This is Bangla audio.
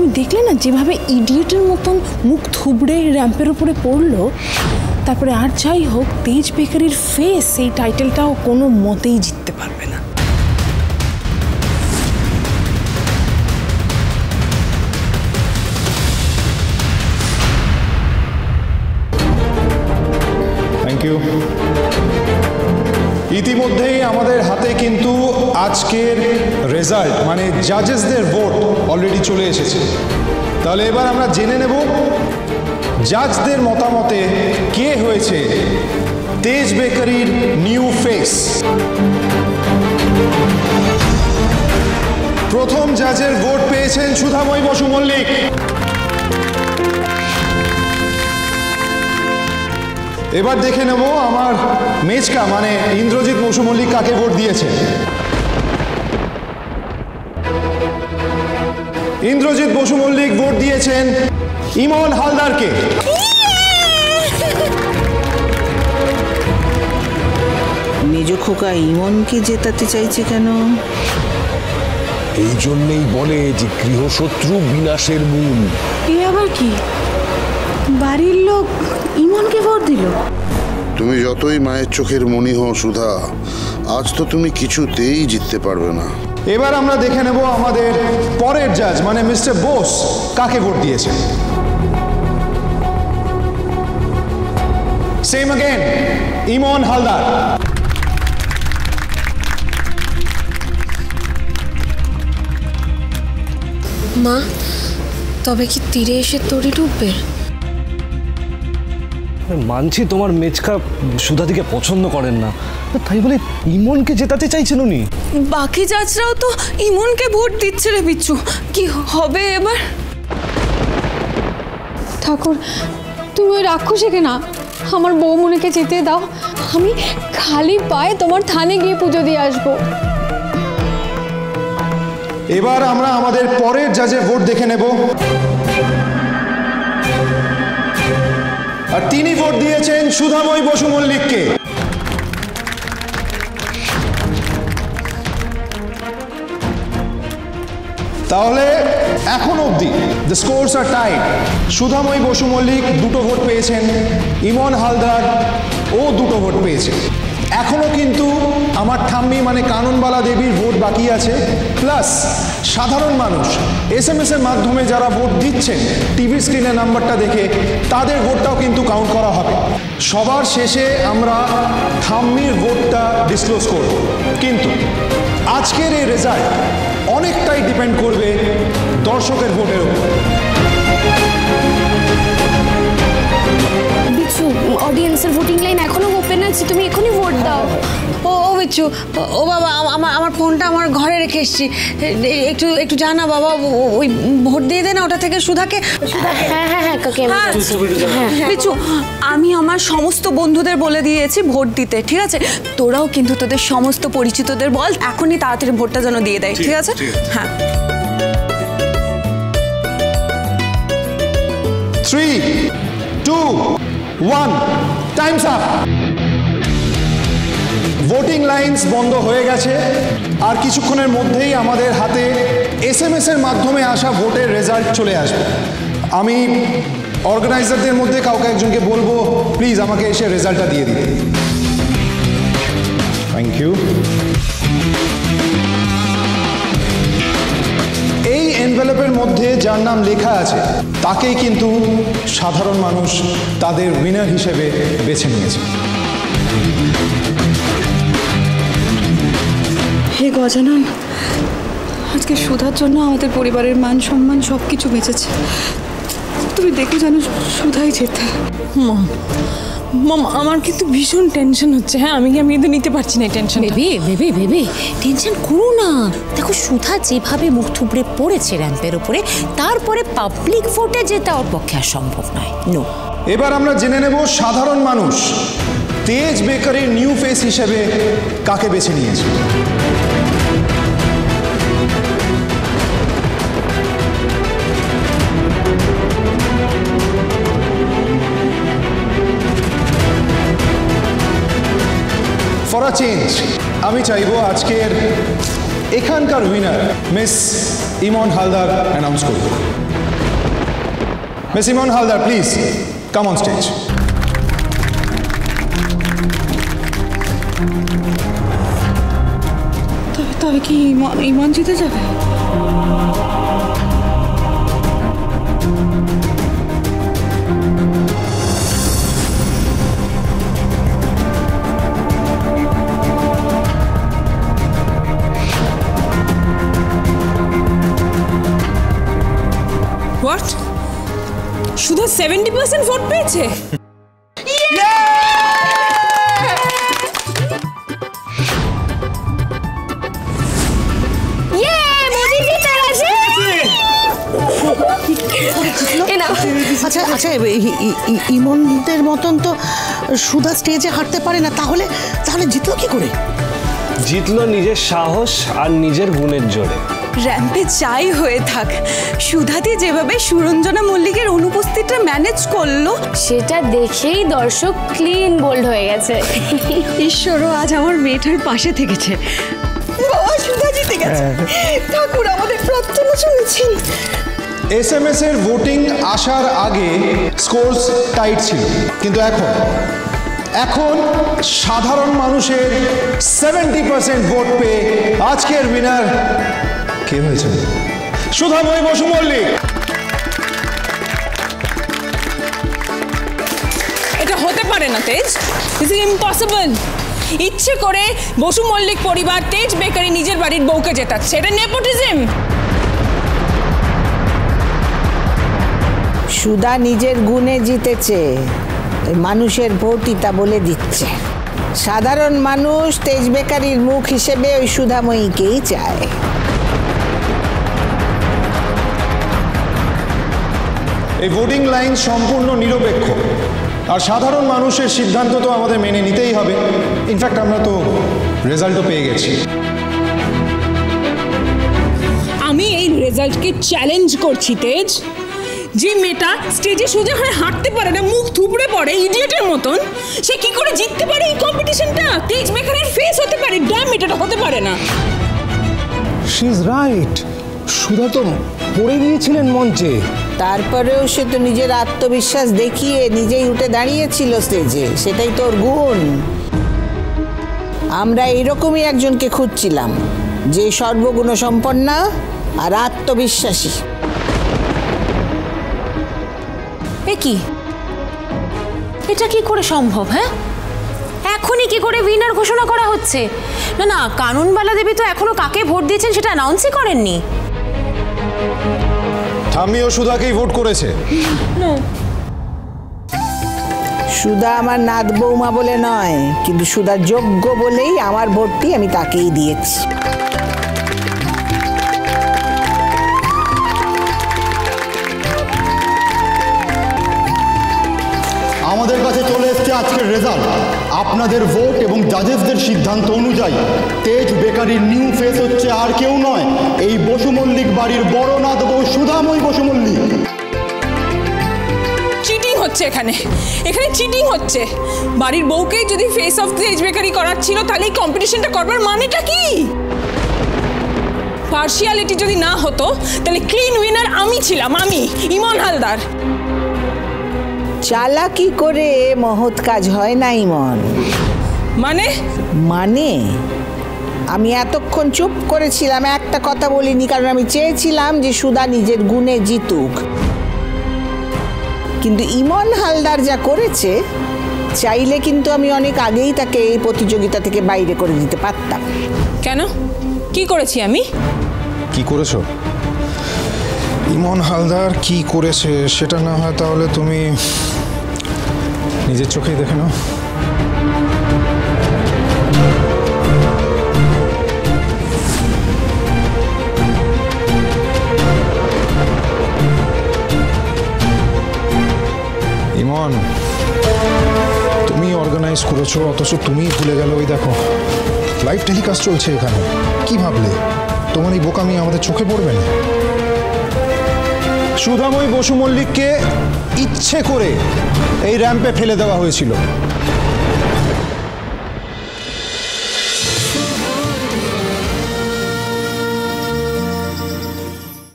তুমি দেখলে না যেভাবে ইডিয়েটের মতন মুখ থুবড়ে র্যাম্পের উপরে পড়লো। তারপরে আর যাই হোক, তেজ বেকারির ফেস এই টাইটেলটাও কোনো মতেই জিততে পারবে না। Thank you. ইতিমধ্যেই আমাদের হাতে কিন্তু আজকের রেজাল্ট মানে জাজেসদের ভোট অলরেডি চলে এসেছে। তাহলে এবার আমরা জেনে নেব জাজদের মতামতে কে হয়েছে তেজ বেকারির নিউ ফেস। প্রথম জাজের ভোট পেয়েছেন সুধাময়ী বসু মল্লিক। এবার দেখে নেব আমার মেচকা মানে ইন্দ্রজিৎ বসু মল্লিক কাকে ভোট দিয়েছে। ইন্দ্রজিৎ বসু মল্লিক ভোট দিয়েছেন ইমন হালদারকে। মেজ খোকা ইমনকে জেতাতে চাইছে কেন? এই জন্যই বলে যে গৃহশত্রু বিনাশের মূল। এ আবার কি? বাড়ির লোক ইমনকে ভোট দিল? তুমি যতই মায়ের চোখের মণি হও সুধা, আজ তো তুমি কিছুতেই জিততে পারবে না। এবার আমরা দেখে নেব আমাদের পরের জাজ মানে মিস্টার বোস কাকে ভোট দিয়েছে। সেম अगेन ইমন হালদার। মা, তবে কি তীরে এসে তরি ডুববে? মানছি তোমার মেচকা সুধাদিকে পছন্দ করেন না, তাই বলে ইমনকে জেতাতে চাইছেন উনি। বাকি জাজরাও তো ইমনকে ভোট দিচ্ছে রে বিচ্ছু, কি হবে এবার? ঠাকুর, তুমি ওই রাক্ষসীকে না আমার বৌমনিকে যেতে দাও। আমি খালি পায়ে তোমার থানে গিয়ে পুজো দিয়ে আসবো। এবার আমরা আমাদের পরের জাজের ভোট দেখে নেব। আর তিনি ভোট দিয়েছেন সুধাময়ী বসু মল্লিককে। তাহলে এখন অবধি the scores are tied. Sudhamoyee Basu Mallick 2টো ভোট পেয়েছেন, ইমন হালদার ও 2টো ভোট পেয়েছে। এখনো কিন্তু আমার ঠাম্মি মানে কাননবালা দেবীর ভোট বাকি আছে, প্লাস সাধারণ মানুষ SMS এর মাধ্যমে যারা ভোট দিচ্ছেন টিভি স্ক্রিনের নাম্বারটা দেখে তাদের ভোটটাও কিন্তু কাউন্ট করা হবে। সবার শেষে আমরা ঠাম্মির ভোটটা ডিসক্লোজ করব, কিন্তু আজকের এই রেজাল্ট অনেকটাই ডিপেন্ড করবে দর্শকের ভোটের উপর। বিচ্ছু, অডিয়েন্সের ভোটিং লাইন এখনো ওপেন আছে, তুমি এখনই ভোট দাও। ও বিচ্ছু, ও বাবা, আমার ফোনটা আমার ঘরে রেখে এসেছি, একটু জানা বাবা, ওই ভোট দিয়ে দে না ওটা থেকে সুধাকে। হ্যাঁ হ্যাঁ হ্যাঁ কাকে। বিচ্ছু, আমি আমার সমস্ত বন্ধুদের বলে দিয়েছি ভোট দিতে, ঠিক আছে? তোরাও কিন্তু তোদের সমস্ত পরিচিতদের বল এখনই তাড়াতাড়ি ভোটটা যেন দিয়ে দেয়, ঠিক আছে? হ্যাঁ। 3, 2, 1, টাইমস আপ। ভোটিং লাইন্স বন্ধ হয়ে গেছে, আর কিছুক্ষণের মধ্যেই আমাদের হাতে SMS এর মাধ্যমে আসা ভোটের রেজাল্ট চলে আসবে। আমি অর্গানাইজারদের মধ্যে কাউকে একজনকে বলবো প্লিজ আমাকে এসে রেজাল্টটা দিয়ে দিতে। Thank you. এই এনভেলপের মধ্যে যার নাম লেখা আছে তাকেই কিন্তু সাধারণ মানুষ তাদের উইনার হিসেবে বেছে নিয়েছে। হে গজানন, আজকে সুধার জন্য আমাদের পরিবারের মান সম্মান সব কিছু বেঁচেছে। তুমি দেখো জানো সুধাই যেতে। মাম, আমার কিন্তু ভীষণ টেনশন হচ্ছে। হ্যাঁ, আমি কিন্তু নিতে পারছি না টেনশন। বেবি টেনশন করো না। দেখো সুধা যেভাবে মুখ থুবড়ে পড়েছে র্যাম্পের উপরে, তারপরে পাবলিক ভোটে জেতা ওর পক্ষে আর সম্ভব নয়। নো। এবার আমরা জেনে নেব সাধারণ মানুষ তেজ বেকারির নিউ ফেস হিসেবে কাকে বেছে নিয়েছে। ফর আ চেঞ্জ আমি চাইবো আজকের এখানকার winner miss Imon Haldar announce করব। Miss Imon Haldar, please come on stage. তবে কি ইমন জিতে যাবে? হোয়াট? শুধু 70% ভোট পেয়েছে? আচ্ছা আচ্ছা, ইমনদের মতন তো সুধা স্টেজে হাঁটতে পারে না, তাহলে জিতলো কি করে? জিতলো নিজের সাহস আর নিজের গুণের জোরে। র্যাম্পে যাই হয়ে থাক, সুধাদি যেভাবে সুরঞ্জনা মল্লিকের অনুপস্থিতিটা ম্যানেজ করলো, সেটা দেখেই দর্শক ক্লিন বোল্ড হয়ে গেছে। ঈশ্বরও আজ আমার মেয়েটার পাশে থেকেছে। বাবা, সুধা জিতে গেছে। ঠাকুর আমাদের প্রার্থনা শুনেছেন। এসএমএস এর ভোটিং আসার আগে স্কোরস টাইট ছিল, কিন্তু এখন সাধারণ মানুষের 70% ভোট পেয়ে আজকের উইনার কে হয়েছে? সুধাময়ী বসু মল্লিক। এটা হতে পারে না তেজ, দিস ইজ ইম্পসিবল। ইচ্ছে করে বসু মল্লিক পরিবার তেজ বেকারি নিজের বাড়ির বউকে জেতাচ্ছে, এটা নেপোটিজম। সুধা নিজের গুণে জিতেছে, মানুষের ভোটই তা বলে দিচ্ছে। সাধারণ মানুষ তেজ বেকারির মুখ হিসেবে ওই সুধাময়ীকেই চায়। এই ভোটিং লাইন সম্পূর্ণ নিরপেক্ষ, আর সাধারণ মানুষের সিদ্ধান্ত তো আমাদের মেনে নিতেই হবে। ইনফ্যাক্ট আমরা তো রেজাল্টও পেয়ে গেছি। আমি এই রেজাল্টকে চ্যালেঞ্জ করছি তেজ। যে মেয়েটা স্টেজে সোজা হয়ে হাঁটতে পারে না, মুখ থুবড়ে পড়ে ইডিয়েটের মতন, সে কি করে জিততে পারে এই কম্পিটিশনটা? তেজ বেকারের ফেস হতে পারে, ড্যাম এটা হতে পারে না। শি ইজ রাইট, সুধা তো পড়ে গিয়েছিলেন মঞ্চে, তারপরেও সে তো নিজের আত্মবিশ্বাস দেখিয়ে নিজেই উঠে দাঁড়িয়েছিল স্টেজে, সেটাই তোর গুণ। আমরা এইরকমই একজনকে খুঁজছিলাম, যে সর্বগুণ সম্পন্না আর আত্মবিশ্বাসী। কি এটা কি করে সম্ভব? হ্যাঁ, এখনই কি করে উইনার ঘোষণা করা হচ্ছে? না না, কানুনবালা দেবী তো এখনো কাকে ভোট দিয়েছেন সেটা অ্যানাউন্সই করেননি। আমিও সুধাকেই ভোট করেছে। সুধা আমার নাত বৌমা বলে নয়, কিন্তু সুধা যোগ্য বলেই আমার ভোটটি আমি তাকেই দিয়েছি। আমাদের কাছে চলে এসছে আজকের রেজাল্ট। আপনাদের ভোট এবং জাজেসদের সিদ্ধান্ত অনুযায়ী তেজ বেকারির নিউ ফেস হচ্ছে আর কেউ নয়, এই বসু মল্লিক বাড়ির বড় নাত বউ সুধাময়ী বসু মল্লিক। চিটিং হচ্ছে এখানে চিটিং হচ্ছে। বাড়ির বউকে যদি ফেস অফ তেজ বেকারি করার ছিল, তাহলে এই কম্পিটিশনটা করবার মানেটা কি? পার্শিয়ালিটি যদি না হতো, তাহলে ক্লিন উইনার আমি ছিলাম, আমি ইমন হালদার। চালাকি করে মহৎ কাজ হয় না ইমন। মানে আমি এতক্ষণ চুপ করেছিলাম, একটা কথা বলিনি, কারণ আমি চেয়েছিলাম যে সুধা নিজের গুণে জিতুক। কিন্তু ইমন হালদার যা করেছে, চাইলে কিন্তু আমি অনেক আগেই তাকে এই প্রতিযোগিতা থেকে বাইরে করে দিতে পারতাম। কেন? কি করেছি আমি? কি করেছো? ইমন হালদার কি করেছে সেটা না হয় তাহলে তুমি নিজের চোখেই দেখে নাও। ইমন, তুমি অর্গানাইজ করেছো, অথচ তুমিই ভুলে গেল। ওই দেখো, লাইভ টেলিকাস্ট চলছে এখানে। কি ভাবলে তোমার এই বোকামি আমাদের চোখে পড়বে না? সুধাময়ী বসু মল্লিককে ইচ্ছে করে এই র্যাম্পে ফেলে দেওয়া হয়েছিল।